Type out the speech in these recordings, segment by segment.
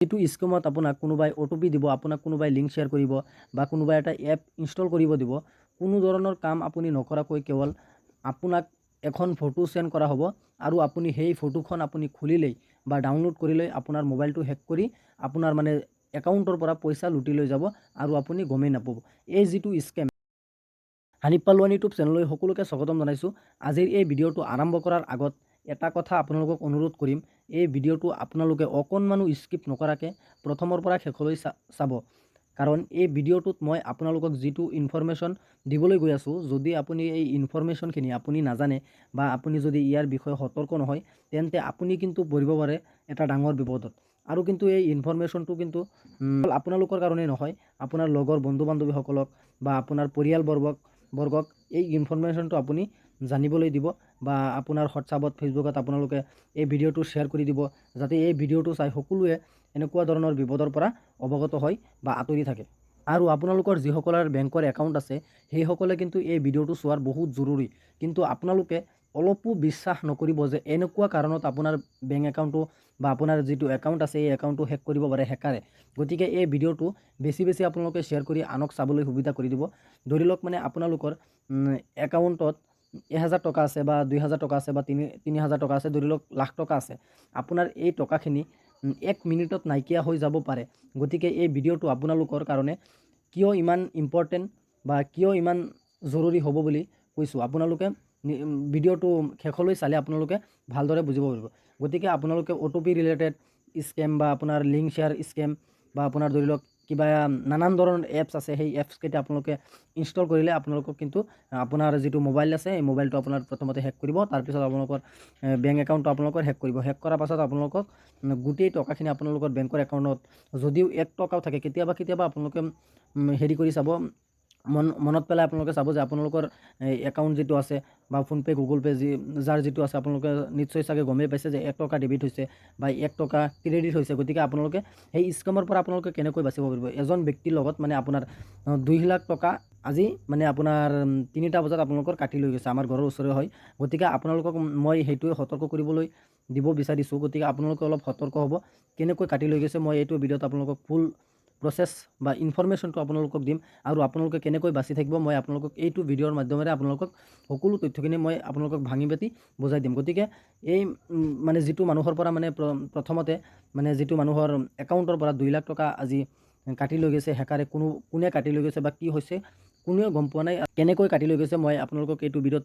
যিটো স্কিমত আপোনাক কোনোবাই OTP দিব, আপোনাক কোনোবাই লিংক শ্বেয়াৰ কৰিব বা কোনোবাই এটা এপ ইনষ্টল কৰিব দিব, কোনো ধৰণৰ কাম আপুনি নকৰাকৈ কেৱল আপোনাক এখন ফটো সেন্ড কৰা হ'ব আৰু আপুনি সেই ফটোখন আপুনি খুলিলেই বা ডাউনলোড কৰিলৈ আপোনাৰ মোবাইলটো হেক কৰি আপোনাৰ মানে একাউণ্টৰ পৰা পইচা লুটি লৈ যাব আৰু আপুনি গমেই নাপাব। এই যিটো স্কেম, হানিফ পালোৱান ইউটিউব চেনেললৈ সকলোকে স্বাগতম জনাইছোঁ। আজিৰ এই ভিডিঅ'টো আৰম্ভ কৰাৰ আগত এটা কথা আপোনালোকক অনুৰোধ কৰিম, এই ভিডিঅ'টো আপোনালোকে অকণমানো স্কিপ নকৰাকৈ প্ৰথমৰ পৰা শেষলৈ চাব, কাৰণ এই ভিডিঅ'টোত মই আপোনালোকক যিটো ইনফৰমেশ্যন দিবলৈ গৈ আছোঁ, যদি আপুনি এই ইনফৰমেশ্যনখিনি আপুনি নাজানে বা আপুনি যদি ইয়াৰ বিষয়ে সতৰ্ক নহয়, তেন্তে আপুনি কিন্তু পৰিব পাৰে এটা ডাঙৰ বিপদত। আৰু কিন্তু এই ইনফৰমেশ্যনটো কিন্তু আপোনালোকৰ কাৰণেই নহয়, আপোনাৰ লগৰ বন্ধু বান্ধৱীসকলক বা আপোনাৰ পৰিয়ালবৰ্গক এই ইনফৰমেশ্যনটো আপুনি জানিবলৈ দিব বা আপোনাৰ হোৱাটছআপত ফেচবুকত আপোনালোকে এই ভিডিঅ'টো শ্বেয়াৰ কৰি দিব, যাতে এই ভিডিঅ'টো চাই সকলোৱে এনেকুৱা ধৰণৰ বিপদৰ পৰা অৱগত হয় বা আঁতৰি থাকে। আৰু আপোনালোকৰ যিসকলৰ বেংকৰ একাউণ্ট আছে সেইসকলে কিন্তু এই ভিডিঅ'টো চোৱাৰ বহুত জৰুৰী। কিন্তু আপোনালোকে অলপো বিশ্বাস নকৰিব যে এনেকুৱা কাৰণত আপোনাৰ বেংক একাউণ্টটো বা আপোনাৰ যিটো একাউণ্ট আছে এই একাউণ্টটো হেক কৰিব পাৰে হেকাৰে। গতিকে এই ভিডিঅ'টো বেছি আপোনালোকে শ্বেয়াৰ কৰি আনক চাবলৈ সুবিধা কৰি দিব। ধৰি লওক মানে আপোনালোকৰ একাউণ্টত 1000 টকা আছে বা 2000 টকা আছে বা 3000 টকা আছে, ধৰি লওক লাখ টকা আছে, আপোনাৰ এই টকাখিনি 1 মিনিটত নাইকিয়া হৈ যাব পাৰে। গতিকে এই ভিডিঅ'টো আপোনালোকৰ কাৰণে কিয় ইমান ইম্পৰ্টেণ্ট বা কিয় ইমান জৰুৰী হ'ব বুলি কৈছোঁ, আপোনালোকে ভিডিঅ'টো শেষলৈ চালে আপোনালোকে ভালদৰে বুজিব পাৰিব। গতিকে আপোনালোকে OTP ৰিলেটেড স্কেম বা আপোনাৰ লিংক শ্বেয়াৰ স্কেম বা আপোনাৰ ধৰি লওক কিবা নানান ধৰণৰ এপছ আছে, সেই এপছকেইটা আপোনালোকে ইনষ্টল কৰিলে আপোনালোকক কিন্তু আপোনাৰ যিটো মোবাইল আছে এই মোবাইলটো আপোনাৰ প্ৰথমতে হেক কৰিব, তাৰপিছত আপোনালোকৰ বেংক একাউণ্টটো আপোনালোকৰ হেক কৰিব। হেক কৰাৰ পাছত আপোনালোকক গোটেই টকাখিনি আপোনালোকৰ বেংকৰ একাউণ্টত যদিও 1 টকাও থাকে, কেতিয়াবা আপোনালোকে হেৰি কৰি চাব, মনত পেলাই আপোনালোকে চাব যে আপোনালোকৰ একাউণ্ট যিটো আছে বা ফোনপে' গুগল পে' যাৰ যিটো আছে, আপোনালোকে নিশ্চয় চাগে গমেই পাইছে যে 1 টকা ডেবিট হৈছে বা 1 টকা ক্ৰেডিট হৈছে। গতিকে আপোনালোকে সেই স্কেমৰ পৰা আপোনালোকে কেনেকৈ বাচিব পাৰিব? এজন ব্যক্তিৰ লগত মানে আপোনাৰ 2 লাখ টকা আজি মানে আপোনাৰ 3টা বজাত আপোনালোকৰ কাটি লৈ গৈছে, আমাৰ ঘৰৰ ওচৰে হয়। গতিকে আপোনালোকক মই সেইটোৱে সতৰ্ক কৰিবলৈ দিব বিচাৰিছোঁ। গতিকে আপোনালোকে অলপ সতৰ্ক হ'ব, কেনেকৈ কাটি লৈ গৈছে মই এইটো ভিডিঅ'ত আপোনালোকক ফুল প্ৰচেছ বা ইনফৰমেশ্যনটো আপোনালোকক দিম আৰু আপোনালোকে কেনেকৈ বাচি থাকিব মই আপোনালোকক এইটো ভিডিঅ'ৰ মাধ্যমেৰে আপোনালোকক সকলো তথ্যখিনি মই আপোনালোকক ভাঙি পাতি বুজাই দিম। গতিকে এই মানে যিটো মানুহৰ পৰা মানে প্ৰথমতে মানে যিটো মানুহৰ একাউণ্টৰ পৰা 2 লাখ টকা আজি কাটি লৈ গৈছে হেকাৰে, কোনে কাটি লৈ গৈছে বা কি হৈছে কোনেও গম পোৱা নাই, কেনেকৈ কাটি লৈ গৈছে মই আপোনালোকক এইটো ভিডিঅ'ত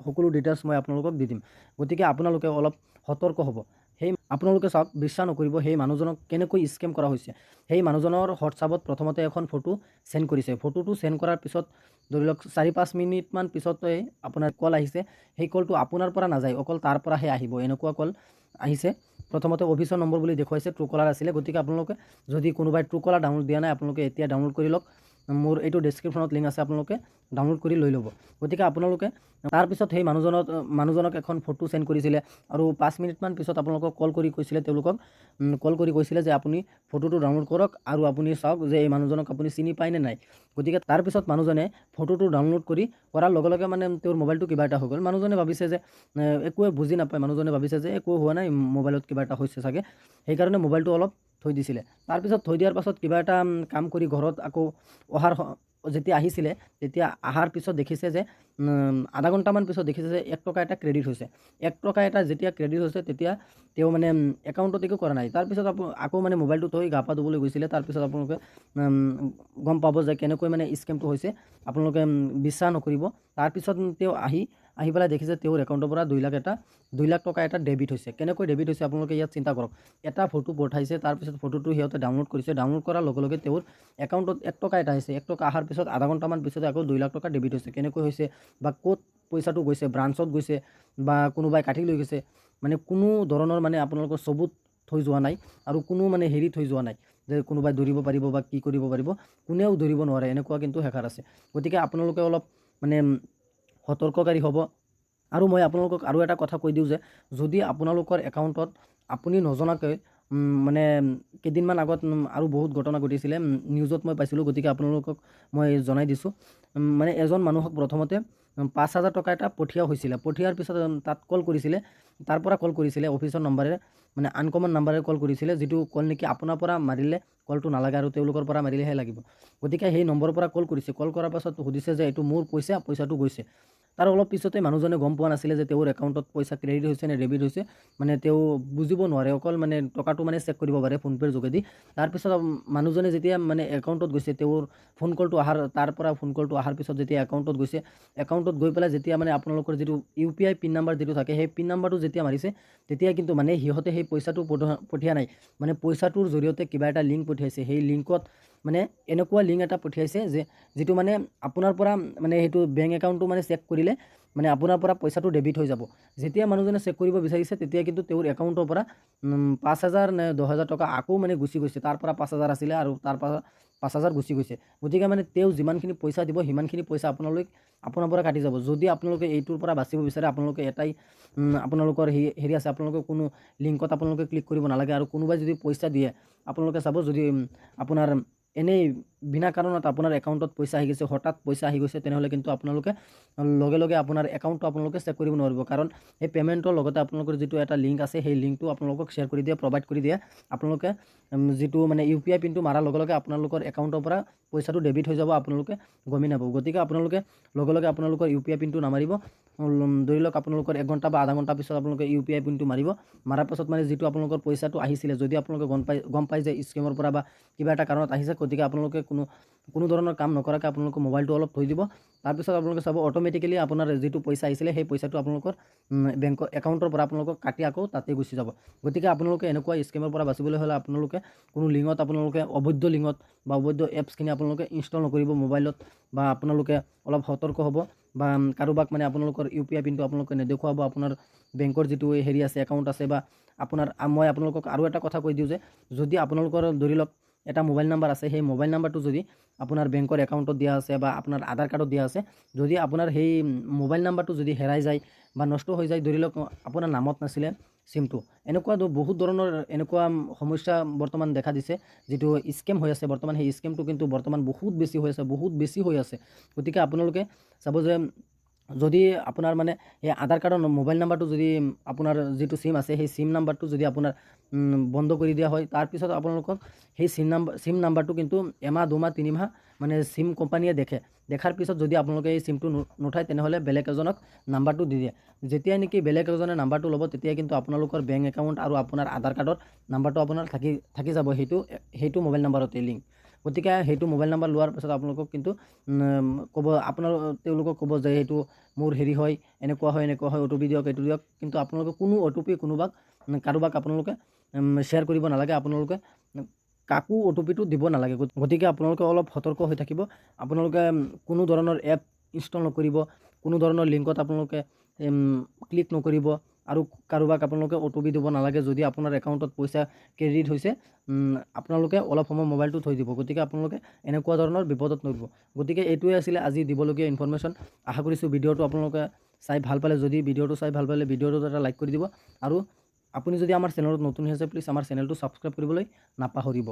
সকলো ডিটেইলছ মই আপোনালোকক দি দিম। গতিকে আপোনালোকে অলপ সতৰ্ক হ'ব। সেই আপোনালোকে চাওক, বিশ্বাস নকৰিব সেই মানুহজনক কেনেকৈ স্কেম কৰা হৈছে। সেই মানুহজনৰ হোৱাটছআপত প্ৰথমতে এখন ফটো সেন্ড কৰিছে, ফটোটো সেন্ড কৰাৰ পিছত ধৰি লওক 4-5 মিনিটমান পিছতে আপোনাৰ কল আহিছে। সেই কলটো আপোনাৰ পৰা নাযায়, অকল তাৰ পৰাহে আহিব, এনেকুৱা কল আহিছে। প্ৰথমতে অফিচৰ নম্বৰ বুলি দেখুৱাইছে, ট্ৰুকলাৰ আছিলে। গতিকে আপোনালোকে যদি কোনোবাই ট্ৰুকলাৰ ডাউনলোড দিয়া নাই, আপোনালোকে এতিয়া ডাউনলোড কৰি লওক, মোৰ এইটো ডেছক্ৰিপশ্যনত লিংক আছে, আপোনালোকে ডাউনলোড কৰি লৈ ল'ব। গতিকে আপোনালোকে তাৰপিছত সেই মানুহজনক এখন ফটো সেন্ড কৰিছিলে আৰু 5 মিনিটমান পিছত আপোনালোকক কল কৰি কৈছিলে যে আপুনি ফটোটো ডাউনলোড কৰক আৰু আপুনি চাওক যে এই মানুহজনক আপুনি চিনি পায় নে নাই। গতিকে তাৰপিছত মানুহজনে ফটোটো ডাউনলোড কৰাৰ লগে লগে মানে তেওঁৰ মোবাইলটো কিবা এটা হৈ গ'ল। মানুহজনে ভাবিছে যে একোৱে বুজি নাপায়, মানুহজনে ভাবিছে যে একো হোৱা নাই, মোবাইলত কিবা এটা হৈছে চাগে, সেইকাৰণে মোবাইলটো অলপ থৈ দিছিলে। তাৰপিছত থৈ দিয়াৰ পাছত কিবা এটা কাম কৰি ঘৰত আকৌ যেতিয়া আহিছিলে, তেতিয়া অহাৰ পিছত দেখিছে যে আধা ঘণ্টামান পিছত দেখিছে যে 1 টকা এটা ক্ৰেডিট হৈছে। 1 টকা এটা যেতিয়া ক্ৰেডিট হৈছে তেতিয়া তেওঁ মানে একাউণ্টত একো কৰা নাই। তাৰপিছত আকৌ মানে মোবাইলটো থৈ গা পা ধুবলৈ গৈছিলে। তাৰপিছত আপোনালোকে গম পাব যে কেনেকৈ মানে স্কেমটো হৈছে, আপোনালোকে বিশ্বাস নকৰিব। তাৰপিছত তেওঁ আহি পেলাই দেখিছে তেওঁৰ একাউণ্টৰ পৰা 2 লাখ টকা এটা ডেবিট হৈছে। কেনেকৈ ডেবিট হৈছে আপোনালোকে ইয়াত চিন্তা কৰক। এটা ফটো পঠাইছে, তাৰপিছত ফটোটো সিহঁতে ডাউনলোড কৰিছে, ডাউনলোড কৰাৰ লগে লগে তেওঁৰ একাউণ্টত 1 টকা এটা আহিছে। 1 টকা অহাৰ পিছত আধা ঘণ্টামান পিছতে আকৌ 2 লাখ টকা ডেবিট হৈছে। কেনেকৈ হৈছে বা ক'ত পইচাটো গৈছে, ব্ৰাঞ্চত গৈছে বা কোনোবাই কাটি লৈ গৈছে, মানে কোনো ধৰণৰ মানে আপোনালোকৰ চবুত থৈ যোৱা নাই আৰু কোনো মানে হেৰি থৈ যোৱা নাই যে কোনোবাই ধৰিব পাৰিব বা কি কৰিব পাৰিব, কোনেও ধৰিব নোৱাৰে, এনেকুৱা কিন্তু হেকাৰ আছে। গতিকে আপোনালোকে অলপ মানে সতৰ্ককাৰী হ'ব। আৰু মই আপোনালোকক আৰু এটা কথা কৈ দিওঁ যে যদি আপোনালোকৰ একাউণ্টত আপুনি নজনাকৈ মানে কেইদিনমান আগত আৰু বহুত ঘটনা ঘটিছিলে, নিউজত মই পাইছিলোঁ। গতিকে আপোনালোকক মই জনাই দিছোঁ, মানে এজন মানুহক প্ৰথমতে 5,000 টকা এটা পঠিওৱা হৈছিলে। পঠিওৱাৰ পিছত তাত কল কৰিছিলে, তাৰ পৰা কল কৰিছিলে অফিচৰ নম্বৰেৰে, মানে আনকমন নাম্বাৰেৰে কল কৰিছিলে, যিটো কল নেকি আপোনাৰ পৰা মাৰিলে কলটো নালাগে আৰু তেওঁলোকৰ পৰা মাৰিলেহে লাগিব। গতিকে সেই নম্বৰৰ পৰা কল কৰিছে। কল কৰাৰ পাছত সুধিছে যে এইটো মোৰ পইচাটো গৈছে। তাৰ অলপ পিছতে মানুহজনে গম পোৱা নাছিলে যে তেওঁৰ একাউণ্টত পইচা ক্ৰেডিট হৈছে নে ডেবিট হৈছে, মানে তেওঁ বুজিব নোৱাৰে, অকল মানে টকাটো মানে চেক কৰিব পাৰে ফোনপে'ৰ যোগেদি। তাৰপিছত মানুহজনে যেতিয়া মানে একাউণ্টত গৈছে, তেওঁৰ ফোন কলটো অহাৰ পিছত যেতিয়া একাউণ্টত গৈছে, একাউণ্টত গৈ পেলাই যেতিয়া মানে আপোনালোকৰ যিটো UPI পিন নাম্বাৰ যিটো থাকে, সেই পিন নাম্বাৰটো যেতিয়া মাৰিছে, তেতিয়া কিন্তু মানে সিহঁতে সেই পইচাটো পঠিওৱা নাই, মানে পইচাটোৰ জৰিয়তে কিবা এটা লিংক পঠিয়াইছে। সেই লিংকত মানে এনেকুৱা লিংক এটা পঠিয়াইছে যে যিটো মানে আপোনাৰ পৰা মানে সেইটো বেংক একাউণ্টটো মানে চেক কৰিলে মানে আপোনাৰ পৰা পইচাটো ডেবিট হৈ যাব। যেতিয়া মানুহজনে চেক কৰিব বিচাৰিছে, তেতিয়া কিন্তু তেওঁৰ একাউণ্টৰ পৰা 5,000 নে 10,000 টকা আকৌ মানে গুচি গৈছে। তাৰ পৰা 5,000 আছিলে আৰু তাৰ পৰা 5,000 গুচি গৈছে। গতিকে মানে তেওঁ যিমানখিনি পইচা দিব, সিমানখিনি পইচা আপোনাৰ পৰা কাটি যাব। যদি আপোনালোকে এইটোৰ পৰা বাচিব বিচাৰে, আপোনালোকে এটাই আপোনালোকৰ হেৰি আছে, আপোনালোকে কোনো লিংকত আপোনালোকে ক্লিক কৰিব নালাগে। আৰু কোনোবাই যদি পইচা দিয়ে, আপোনালোকে চাব, যদি আপোনাৰ এনেই বিনা কাৰণত আপোনাৰ একাউণ্টত পইচা আহি গৈছে, হঠাৎ পইচা আহি গৈছে, তেনেহ'লে কিন্তু আপোনালোকে লগে লগে আপোনাৰ একাউণ্টটো আপোনালোকে চেক কৰিব নোৱাৰিব। কাৰণ সেই পে'মেণ্টৰ লগতে আপোনালোকৰ যিটো এটা লিংক আছে, সেই লিংকটো আপোনালোকক শ্বেয়াৰ কৰি দিয়ে, প্ৰভাইড কৰি দিয়ে। আপোনালোকে যিটো মানে UPI পিনটো মাৰাৰ লগে লগে আপোনালোকৰ একাউণ্টৰ পৰা পইচাটো ডেবিট হৈ যাব, আপোনালোকে গমেই নাপাব। গতিকে আপোনালোকে লগে লগে আপোনালোকৰ UPI পিনটো নামাৰিব। ধৰি লওক আপোনালোকৰ 1 ঘণ্টা বা আধা ঘণ্টা পিছত আপোনালোকে UPI পিনটো মাৰিব। মাৰাৰ পাছত মানে যিটো আপোনালোকৰ পইচাটো আহিছিলে, যদি আপোনালোকে গম পাই যে স্কেমৰ পৰা বা কিবা এটা কাৰণত আহিছে, গতিকে আপোনালোকে কোনো ধৰণৰ কাম নকৰাকৈ আপোনালোকৰ মোবাইলটো অলপ থৈ দিব। তাৰপিছত আপোনালোকে চাব, অট'মেটিকেলি আপোনাৰ যিটো পইচা আহিছিলে, সেই পইচাটো আপোনালোকৰ বেংকৰ একাউণ্টৰ পৰা আপোনালোকক কাটি আকৌ তাতে গুচি যাব। গতিকে আপোনালোকে এনেকুৱা স্কেমৰ পৰা বাচিবলৈ হ'লে আপোনালোকে কোনো লিংকত, আপোনালোকে অবৈধ লিংকত বা অবৈধ এপছখিনি আপোনালোকে ইনষ্টল নকৰিব মোবাইলত, বা আপোনালোকে অলপ সতৰ্ক হ'ব, বা কাৰোবাক মানে আপোনালোকৰ UPI পিনটো আপোনালোকে নেদেখুৱাব। আপোনাৰ বেংকৰ যিটো হেৰি আছে, একাউণ্ট আছে, বা মই আপোনালোকক আৰু এটা কথা কৈ দিওঁ যে যদি আপোনালোকৰ ধৰি লওক এটা মোবাইল নাম্বাৰ আছে, সেই মোবাইল নাম্বাৰটো যদি আপোনাৰ বেংকৰ একাউণ্টত দিয়া আছে বা আপোনাৰ আধাৰ কাৰ্ডত দিয়া আছে, যদি আপোনাৰ সেই মোবাইল নাম্বাৰটো যদি হেৰাই যায় বা নষ্ট হৈ যায়, ধৰি লওক আপোনাৰ নামত নাছিলে চিমটো, এনেকুৱা বহুত ধৰণৰ এনেকুৱা সমস্যা বৰ্তমান দেখা দিছে, যিটো স্কেম হৈ আছে বৰ্তমান। সেই স্কেমটো কিন্তু বৰ্তমান বহুত বেছি হৈ আছে। গতিকে আপোনালোকে চাব যে যদি আপোনাৰ মানে এই আধাৰ কাৰ্ডৰ মোবাইল নাম্বাৰটো যদি আপোনাৰ যিটো চিম আছে, সেই চিম নাম্বাৰটো যদি আপোনাৰ বন্ধ কৰি দিয়া হয়, তাৰপিছত আপোনালোকক সেই চিম নাম্বাৰটো কিন্তু এমাহ 2 মাহ 3 মাহ মানে চিম কোম্পানীয়ে দেখাৰ পিছত যদি আপোনালোকে এই চিমটো নুঠায়, তেনেহ'লে বেলেগ এজনক নাম্বাৰটো দি দিয়ে। যেতিয়া নেকি বেলেগ এজনে নাম্বাৰটো ল'ব, তেতিয়া কিন্তু আপোনালোকৰ বেংক একাউণ্ট আৰু আপোনাৰ আধাৰ কাৰ্ডৰ নাম্বাৰটো আপোনাৰ থাকি যাব, সেইটো মোবাইল নাম্বাৰতে লিংক। গতিকে সেইটো মোবাইল নাম্বাৰ লোৱাৰ পিছত আপোনালোকক কিন্তু তেওঁলোকক ক'ব যে সেইটো মোৰ হেৰি হয়, এনেকুৱা হয় OTP দিয়ক, এইটো দিয়ক। কিন্তু আপোনালোকে কোনো OTP কাৰোবাক আপোনালোকে শ্বেয়াৰ কৰিব নালাগে, আপোনালোকে কাকো OTPটো দিব নালাগে। গতিকে আপোনালোকে অলপ সতৰ্ক হৈ থাকিব। আপোনালোকে কোনো ধৰণৰ এপ ইনষ্টল নকৰিব, কোনো ধৰণৰ লিংকত আপোনালোকে ক্লিক নকৰিব, আৰু কাৰোবাক আপোনালোকে OTP দিব নালাগে। যদি আপোনাৰ একাউণ্টত পইচা ক্ৰেডিট হৈছে, আপোনালোকে অলপ সময় মোবাইলটো থৈ দিব। গতিকে আপোনালোকে এনেকুৱা ধৰণৰ বিপদত নপৰিব। গতিকে এইটোৱে আছিলে আজি দিবলগীয়া ইনফৰমেশ্যন। আশা কৰিছোঁ ভিডিঅ'টো আপোনালোকে চাই ভাল পালে। যদি ভিডিঅ'টো চাই ভাল পালে, ভিডিঅ'টোত এটা লাইক কৰি দিব, আৰু আপুনি যদি আমাৰ চেনেলত নতুন হৈছে, প্লিজ আমাৰ চেনেলটো ছাবস্ক্ৰাইব কৰিবলৈ নাপাহৰিব।